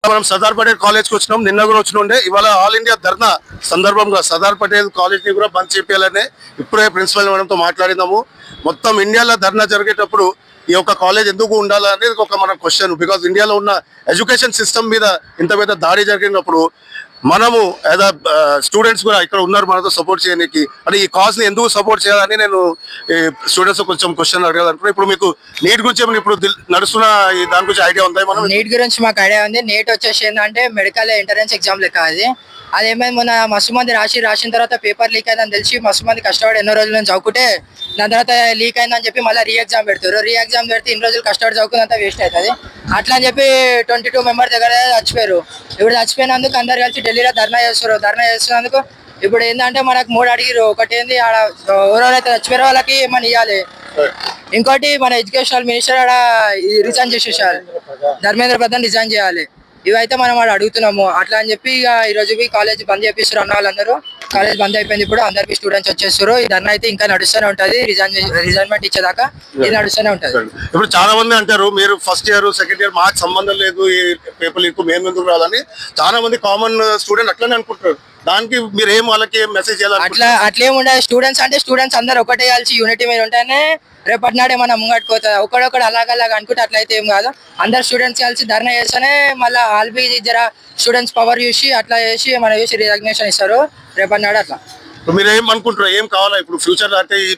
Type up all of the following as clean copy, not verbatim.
మనం సర్దార్ పటేల్ కాలేజ్కి వచ్చినాం. నిన్న కూడా వచ్చినుండే. ఇవాళ ఆల్ ఇండియా ధర్నా సందర్భంగా సర్దార్ పటేల్ కాలేజ్ని కూడా బంద్ చేయాలని ఇప్పుడే ప్రిన్సిపల్ మేడంతో మాట్లాడినాము. మొత్తం ఇండియాలో ధర్నా జరిగేటప్పుడు ఈ యొక్క కాలేజ్ ఎందుకు ఉండాలా అనేది ఒక మన క్వశ్చన్. బికాజ్ ఇండియాలో ఉన్న ఎడ్యుకేషన్ సిస్టమ్ మీద ఇంత పెద్ద దాడి జరిగినప్పుడు మనము యాజ్ అ స్టూడెంట్స్ కూడా ఇక్కడ ఉన్నారు మనతో సపోర్ట్ చేయడానికి. అంటే ఈ కాజ్ ని ఎందుకు సపోర్ట్ చేయాలని నేను స్టూడెంట్స్ కొంచెం క్వశ్చన్ అడగాలనుకుంటున్నాను. ఇప్పుడు మీకు నీట్ గురించి ఏమైనా ఇప్పుడు నడుస్తున్న దాని గురించి ఐడియా ఉందా? మనం నీట్ గురించి మాకు ఐడియా ఉంది. నీట్ వచ్చేసి ఏంటంటే మెడికల్ ఎంట్రన్స్ ఎగ్జామ్ లెక్క అది. అదేమైంది మొన్న మస్తు మంది రాసిన తర్వాత పేపర్ లీక్ అయిందని తెలిసి మస్తు మంది కష్టపడి ఎన్నో రోజుల నుంచి చదువుకుంటే దాని తర్వాత లీక్ అయిందని చెప్పి మళ్ళీ రీ ఎగ్జామ్ పెడతారు. రీ ఎగ్జామ్ పెడితే ఇన్ని రోజులు కష్టపడి చదువుకున్నంత వేస్ట్ అవుతుంది. అట్లా అని చెప్పి 22 మెంబర్స్ దగ్గర చచ్చిపోయారు. ఇప్పుడు చచ్చిపోయినందుకు అందరు కలిసి ఢిల్లీలో ధర్నా చేస్తారు. ధర్నా చేస్తున్నందుకు ఇప్పుడు ఏంటంటే మనకు 3 అడిగిరు. ఒకటి ఏంది ఆడ ఎవరెవరైతే చచ్చిపోయారో వాళ్ళకి ఏమని ఇవ్వాలి. ఇంకోటి మన ఎడ్యుకేషనల్ మినిస్టర్ ఆడ రిజైన్ చేసేసారు. ధర్మేంద్ర ప్రధాన్ రిజైన్ చేయాలి. ఇవైతే మనం వాడు అడుగుతున్నాము. అట్లా అని చెప్పి ఇక ఈ రోజు కాలేజ్ బంద్ చేపిస్తారు అన్న వాళ్ళందరూ. కాలేజ్ బంద్ అయిపోయింది. ఇప్పుడు అందరికి స్టూడెంట్స్ వచ్చేస్తారు. ఈ ధర్నా అయితే ఇంకా నడుస్తూనే ఉంటది. రిజైన్మెంట్ ఇచ్చేదాకా ఇది నడుస్తూనే ఉంటది. ఇప్పుడు చాలా మంది అంటారు మీరు ఫస్ట్ ఇయర్ సెకండ్ ఇయర్ మాకు సంబంధం లేదు ఈ పేపర్ లీక్ మేము ఎందుకు రాదని. చాలా మంది కామన్ స్టూడెంట్ అట్లనే అనుకుంటారు. దానికి మీరు ఏం వాళ్ళకి మెసేజ్ చేయాలి? అట్లేం ఉండదు. స్టూడెంట్స్ అంటే స్టూడెంట్స్ అందరు ఒకటే కలిసి యూనిటీ మీద ఉంటేనే రేపటి నాడే మనం ముంగట్టుకోతుంది. ఒకడొకడు అలాగలాగా అనుకుంటే అట్లయితే ఏం కాదు. అందరు స్టూడెంట్స్ కలిసి ధర్నా చేస్తేనే మళ్ళీ ఆల్బీ జర స్టూడెంట్స్ పవర్ చూసి అట్లా చేసి మన చూసి రికగ్నేషన్ ఇస్తారు రేపటి నాడు. అట్లా మీరు ఏం అనుకుంటారు? ఏం కావాలా ఇప్పుడు ఫ్యూచర్? అంటే ఈ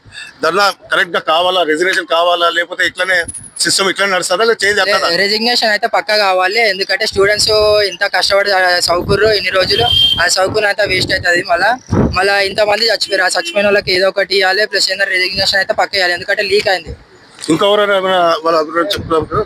ధర్నా కరెక్ట్ గా కావాలా? రెసిగ్నేషన్ కావాలా? లేకపోతే ఇట్లనే సిస్టమ్ ఇట్లనే నడుస్తుందా? చేంజ్ అవుతుందా? రెసిగ్నేషన్ అయితే పక్కా కావాలి. ఎందుకంటే స్టూడెంట్స్ ఇంత కష్టపడి చదువుకుర్రు ఇన్ని రోజులు. ఆ చదువుకున్నంత వేస్ట్ అవుతుంది. మళ్ళీ ఇంతమంది చచ్చిపోయారు. ఆ చచ్చిపోయిన వాళ్ళకి ఏదో ఒకటి ఇవ్వాలి. ప్లస్ ఏంటంటే రెసిగ్నేషన్ అయితే పక్క ఇవ్వాలి. ఎందుకంటే లీక్ అయింది. ఇంకెవరైనా వాళ్ళ అభిప్రాయం చెప్తున్నారు?